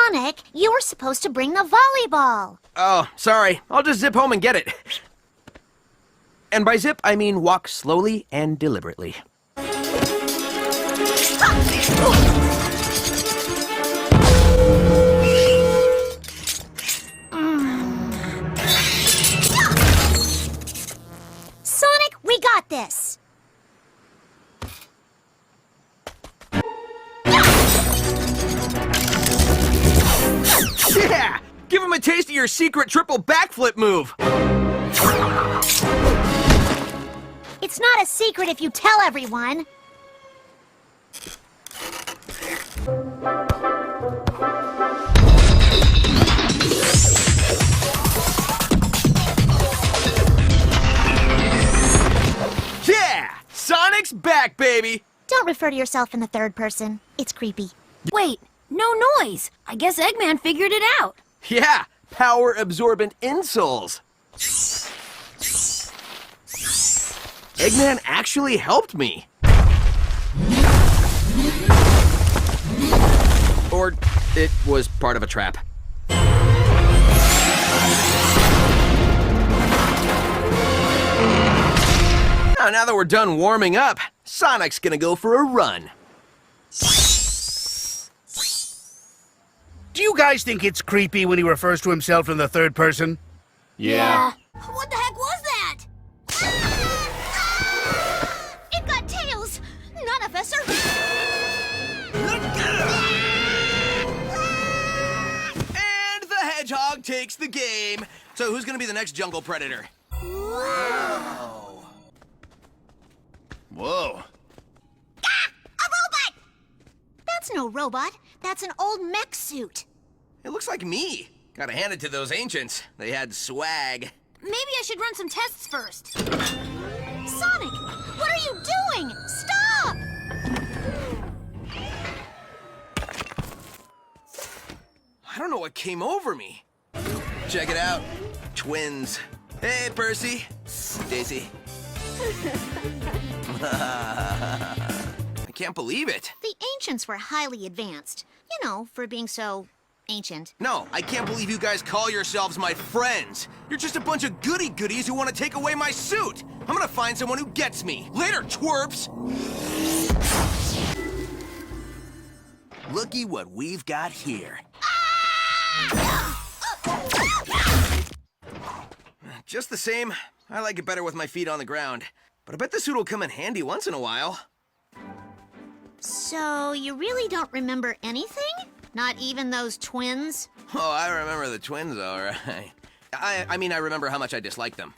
Sonic, you were supposed to bring the volleyball. Oh, sorry. I'll just zip home and get it. And by zip, I mean walk slowly and deliberately. Sonic, we got this. Yeah! Give him a taste of your secret triple backflip move. It's not a secret if you tell everyone. Yeah! Sonic's back, baby! Don't refer to yourself in the third person. It's creepy. Wait, no noise. I guess Eggman figured it out. Yeah! Power-absorbent insoles. Eggman actually helped me. Or it was part of a trap. Now that we're done warming up, Sonic's gonna go for a run. Do you guys think it's creepy when he refers to himself in the third person? Yeah. What the heck was that? It got tails. None of us are... And the hedgehog takes the game. So who's gonna be the next jungle predator? Wow. Whoa. Ah! A robot! That's no robot. That's an old mech suit. It looks like me. Gotta hand it to those ancients. They had swag. Maybe I should run some tests first. Sonic, what are you doing? Stop! I don't know what came over me. Check it out. Twins. Hey, Percy. Daisy. I can't believe it. The ancients were highly advanced. You know, for being so ancient. No, I can't believe you guys call yourselves my friends. You're just a bunch of goody-goodies who want to take away my suit. I'm gonna find someone who gets me. Later, twerps! Looky what we've got here. Just the same, I like it better with my feet on the ground. But I bet the suit will come in handy once in a while. So, you really don't remember anything? Not even those twins? Oh, I remember the twins, all right. I mean, I remember how much I disliked them.